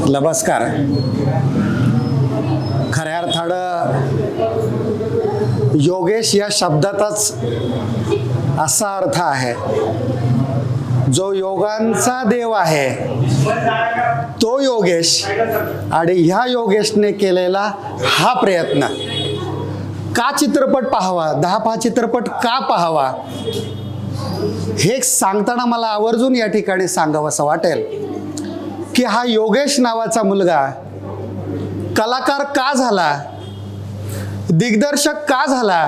नमस्कार. खऱ्या अर्थानं योगेश या शब्दातच असा अर्थ आहे, जो योगांचा देव आहे तो योगेश. आणि ह्या योगेशने केलेला हा प्रयत्न, का चित्रपट पाहावा, 10 चित्रपट का पाहावा, हे सांगताना मला आवर्जून या ठिकाणी सांगावंसं वाटेल की हा योगेश नावाचा मुलगा कलाकार का झाला, दिग्दर्शक का झाला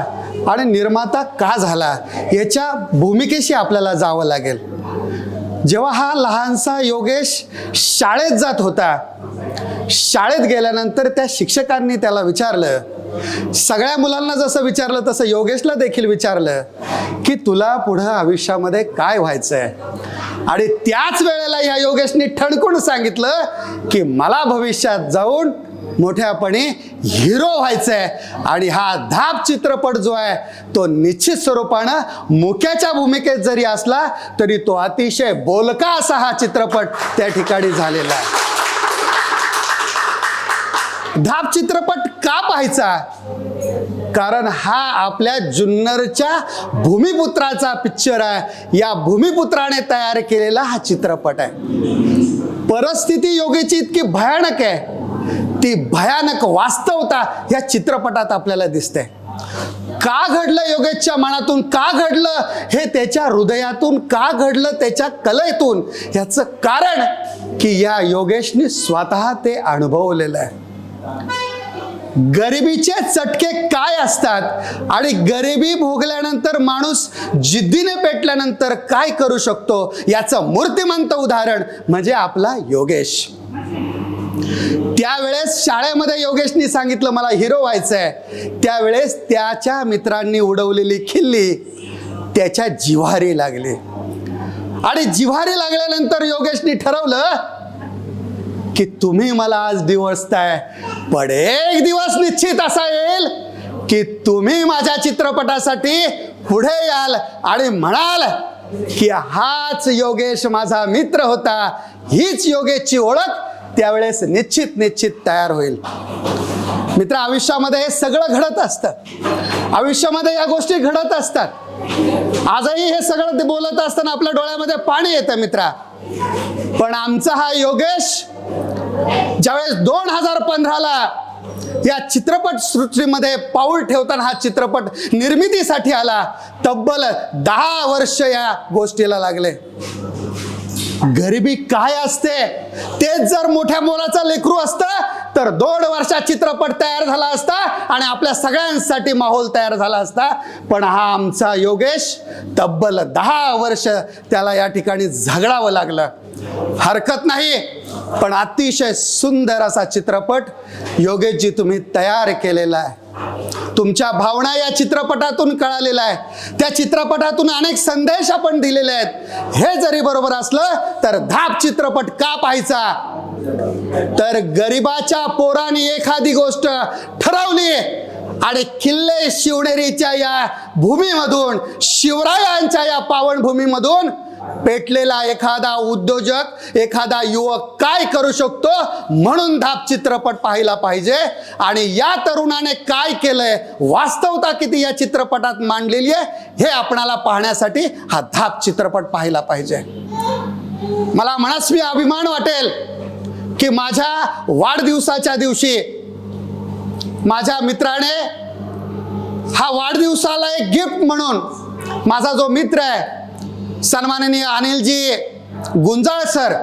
आणि निर्माता का झाला, याच्या भूमिकेशी आपल्याला जावं लागेल. जेव्हा हा लहानसा योगेश शाळेत जात होता, शाळेत गेल्यानंतर त्या शिक्षकांनी त्याला विचारलं, सगळ्या मुलांना जसं विचारलं तसं योगेशला देखील विचारलं की तुला पुढं आयुष्यामध्ये काय व्हायचंय. आणि त्याच वेळेला या योगेशने ठणकून सांगितलं की मला भविष्यात जाऊन मोठ्यापणी हिरो व्हायचंय. आणि हा धाप चित्रपट जो आहे तो निश्चित स्वरूपानं मुख्याच्या भूमिकेत जरी असला तरी तो अतिशय बोलका असा हा चित्रपट त्या ठिकाणी झालेला आहे. धाप चित्रपट का पाहायचा? कारण हा आपल्या जुन्नरच्या भूमिपुत्राचा पिक्चर आहे. या भूमिपुत्राने तयार केलेला हा चित्रपट आहे. परिस्थिती योगेची इतकी भयानक आहे, ती भयानक वास्तवता या चित्रपटात आपल्याला दिसते. का घडलं योगेशच्या मनातून, का घडलं हे त्याच्या हृदयातून, का घडलं त्याच्या कलेतून, याचं कारण की या योगेशने स्वतः ते अनुभवलेलं आहे. गरिबीचे चटके काय असतात आणि गरिबी भोगल्यानंतर माणूस जिद्दीने पेटल्यानंतर काय करू शकतो, याचं मूर्तिमंत उदाहरण म्हणजे आपला योगेश. त्यावेळेस शाळेमध्ये योगेशनी सांगितलं मला हिरो व्हायचंय. त्यावेळेस त्याच्या मित्रांनी उडवलेली खिल्ली त्याच्या जिव्हारी लागली. आणि जिव्हारी लागल्यानंतर योगेशनी ठरवलं की तुम्ही मला आज डिवचताय, पण एक दिवस निश्चित असा येईल की तुम्ही माझ्या चित्रपटासाठी पुढे याल आणि म्हणाल की हाच योगेश माझा मित्र होता. हीच योगेशची ओळख त्यावेळेस निश्चित तयार होईल. मित्र, आयुष्यामध्ये हे सगळं घडत असतं. आयुष्यामध्ये या गोष्टी घडत असतात. आजही हे सगळं बोलत असताना आपल्या डोळ्यामध्ये पाणी येतं मित्रा. पण आमचा हा योगेश ज्यावेळेस 2015ला या चित्रपट सृष्टीमध्ये पाऊल ठेवताना हा चित्रपट निर्मितीसाठी आला, तब्बल 10 वर्ष या गोष्टीला लागले. गरिबी काय असते तेच जर मोठ्या मोलाचं लेकरू असतं तर 2 वर्षात चित्रपट तयार झाला असता आणि आपल्या सगळ्यांसाठी माहोल तयार झाला असता. पण हा आमचा योगेश तब्बल 10 वर्ष त्याला या ठिकाणी झगडावं लागलं. हरकत नाही, पण अतिशय सुंदर असा चित्रपट योगेशजी तुम्ही तयार केलेला आहे. तुमच्या भावना या चित्रपटातून कळालेल्या आहे. त्या चित्रपटातून अनेक संदेश आपण दिलेले आहेत. हे जरी बरोबर असलं तर धाप चित्रपट का पाहायचा? तर गरिबाच्या पोराने एखादी गोष्ट ठरवली आणि किल्ले शिवनेरीच्या या भूमीमधून, शिवरायांच्या या पावनभूमीमधून पेटलेला एखादा उद्योजक, एखादा युवक काय करू शकतो, म्हणून धाप चित्रपट पाहायला पाहिजे. आणि या तरुणाने काय केलंय, वास्तवता किती या चित्रपटात मांडलेली आहे, हे आपणाला पाहण्यासाठी हा धाप चित्रपट पाहायला पाहिजे. मला मनस्वी अभिमान वाटेल की माझ्या वाढदिवसाच्या दिवशी माझ्या मित्राने हा वाढदिवसाला एक गिफ्ट म्हणून, माझा जो मित्र आहे सन्माननीय अनिलजी गुंजाळ सर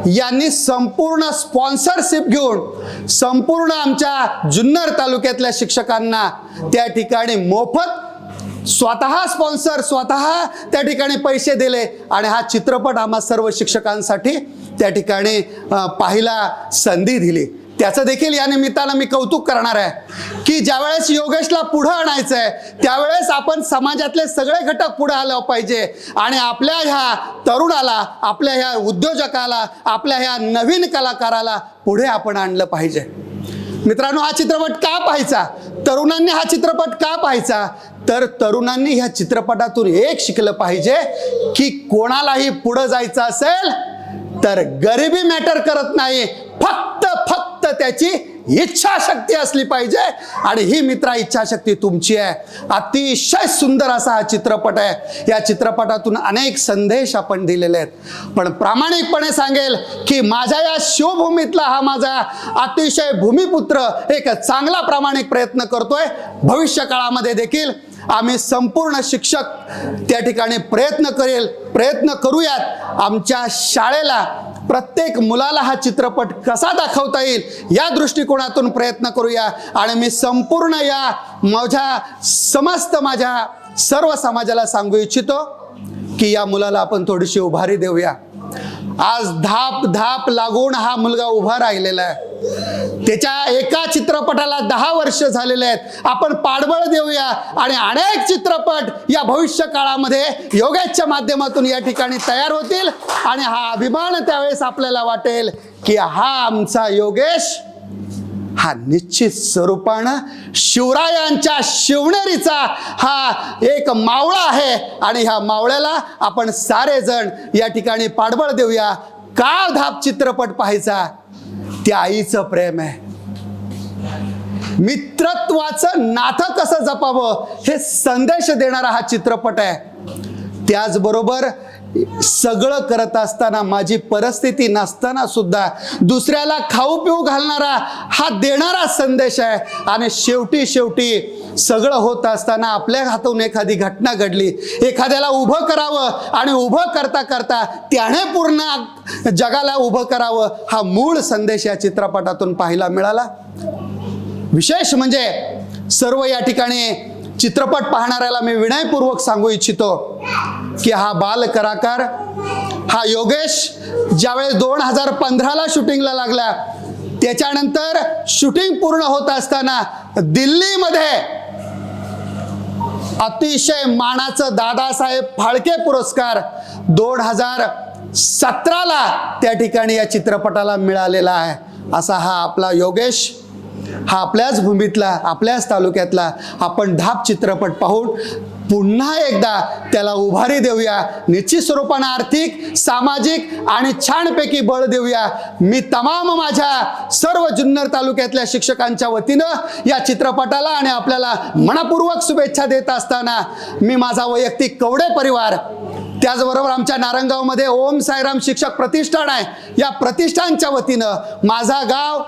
यांनी संपूर्ण स्पॉन्सरशिप घेऊन संपूर्ण आमच्या जुन्नर तालुक्यातल्या शिक्षकांना त्या ठिकाणी मोफत स्वतः स्पॉन्सर, स्वतः त्या ठिकाणी पैसे दिले आणि हा चित्रपट आम्हा सर्व शिक्षकांसाठी त्या ठिकाणी पाहायला संधी दिली. त्याचं देखील या निमित्तानं मी कौतुक करणार आहे की ज्यावेळेस योगेशला पुढं आणायचं आहे त्यावेळेस आपण समाजातले सगळे घटक पुढे आले पाहिजे आणि आपल्या ह्या तरुणाला, आपल्या ह्या उद्योजकाला, आपल्या ह्या नवीन कलाकाराला पुढे आपण आणलं पाहिजे. मित्रांनो, हा चित्रपट का पाहायचा? तरुणांनी हा चित्रपट का पाहायचा? तर तरुणांनी ह्या चित्रपटातून एक शिकलं पाहिजे की कोणालाही पुढे जायचं असेल तर गरिबी मॅटर करत नाही, फक्त फक्त त्याची इच्छाशक्ती असली पाहिजे. आणि ही मित्रा इच्छाशक्ती तुमची आहे. अतिशय सुंदर असा हा चित्रपट आहे. या चित्रपटातून अनेक संदेश आपण दिलेले आहेत. पण प्रामाणिकपणे सांगेल की माझ्या या शिवभूमीतला हा माझा अतिशय भूमिपुत्र एक चांगला प्रामाणिक प्रयत्न करतोय. भविष्य काळामध्ये देखील आम्ही संपूर्ण शिक्षक त्या ठिकाणी प्रयत्न करूयात. आमच्या शाळेला प्रत्येक मुलाला हा चित्रपट कसा दाखवता येईल या दृष्टिकोनातून प्रयत्न करूया. आणि मी संपूर्ण या माझ्या सर्व समाजाला सांगू इच्छितो की या मुलाला आपण थोडीशी उभारी देऊया. आज धाप लागून हा मुलगा उभा राहिलेला आहे. त्याच्या एका चित्रपटाला 10 वर्ष झालेले आहेत. आपण पाठबळ देऊया आणि अनेक चित्रपट या भविष्य काळामध्ये योगेशच्या माध्यमातून या ठिकाणी तयार होतील. आणि हा अभिमान त्यावेळेस आपल्याला वाटेल की हा आमचा योगेश हा निश्चित स्वरूपानं शिवरायांच्या शिवनेरीचा हा एक मावळा आहे. आणि ह्या मावळ्याला आपण सारेजण या ठिकाणी पाठबळ देऊया. का धाप चित्रपट पाहायचा? त्या आईचं प्रेम आहे. मित्रत्वाचं नातं कसं जपावं हे संदेश देणारा हा चित्रपट आहे. त्याचबरोबर सगळं करत असताना, माझी परिस्थिती नसताना सुद्धा दुसऱ्याला खाऊ पिऊ घालणारा हा देणारा संदेश आहे. आणि शेवटी सगळं होत असताना आपल्या हातून एखादी घटना घडली, एखाद्याला उभं करावं आणि उभं करता त्याने पूर्ण जगाला उभं करावं, हा मूळ संदेश या चित्रपटातून पाहायला मिळाला. विशेष म्हणजे सर्व या ठिकाणी चित्रपट पाहणाऱ्याला मी विनयपूर्वक सांगू इच्छितो की हा बाल कलाकार हा योगेश ज्यावेळेस 2015ला शूटिंगला लागला, त्याच्यानंतर शूटिंग पूर्ण होत असताना दिल्लीमध्ये अतिशय मानाचं दादासाहेब फाळके पुरस्कार 2017ला त्या ठिकाणी या चित्रपटाला मिळालेला आहे. असा हा आपला योगेश, हा आपल्याच भूमीतला, आपल्याच तालुक्यातला. आपण धाप चित्रपट पाहून पुन्हा एकदा त्याला उभारी देऊया. निश्चित स्वरूपानं आर्थिक, सामाजिक आणि छानपैकी बळ देऊया. मी तमाम माझ्या सर्व जुन्नर तालुक्यातल्या शिक्षकांच्या वतीनं या चित्रपटाला आणि आपल्याला मनपूर्वक शुभेच्छा देत असताना मी माझा वैयक्तिक कवडे परिवार, त्याचबरोबर आमच्या नारंगावमध्ये ओम साईराम शिक्षक प्रतिष्ठान आहे, या प्रतिष्ठानच्या वतीनं माझा गाव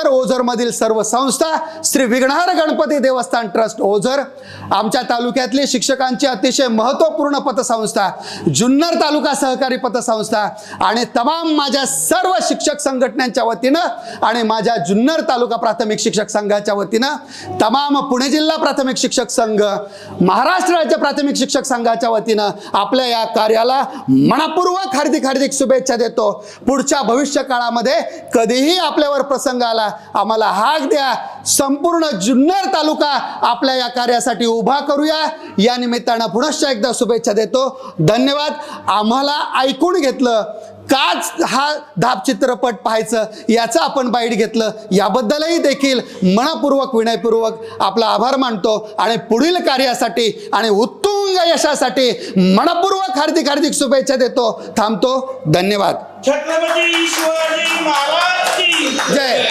ओझरमधील सर्व संस्था, श्री विघ्नहर गणपती देवस्थान ट्रस्ट ओझर, आमच्या तालुक्यातली शिक्षकांची अतिशय महत्त्वपूर्ण पतसंस्था जुन्नर तालुका सहकारी पतसंस्था आणि तमाम माझ्या सर्व शिक्षक संघटनांच्या वतीनं आणि माझ्या जुन्नर तालुका प्राथमिक शिक्षक संघाच्या वतीनं, तमाम पुणे जिल्हा प्राथमिक शिक्षक संघ, महाराष्ट्र राज्य प्राथमिक शिक्षक संघाच्या वतीनं आपल्या या कार्याला मनपूर्वक हार्दिक शुभेच्छा देतो. पुढच्या भविष्य काळामध्ये कधीही आपल्यावर प्रसंग आला, आम्हाला हाक द्या. संपूर्ण जुन्नर तालुका आपल्या या कार्यासाठी उभा करूया. या निमित्तानं पुनश्च एकदा शुभेच्छा देतो. धन्यवाद. आम्हाला ऐकून घेतलं, काच हा धाप चित्रपट पाहायचं याचं आपण बाईट घेतलं, याबद्दलही देखील मनपूर्वक विनयपूर्वक आपला आभार मानतो. आणि पुढील कार्यासाठी आणि उत्तुंग यशासाठी मनपूर्वक हार्दिक शुभेच्छा देतो. थांबतो. धन्यवाद. छत्रपती शिवाजी महाराज की जय.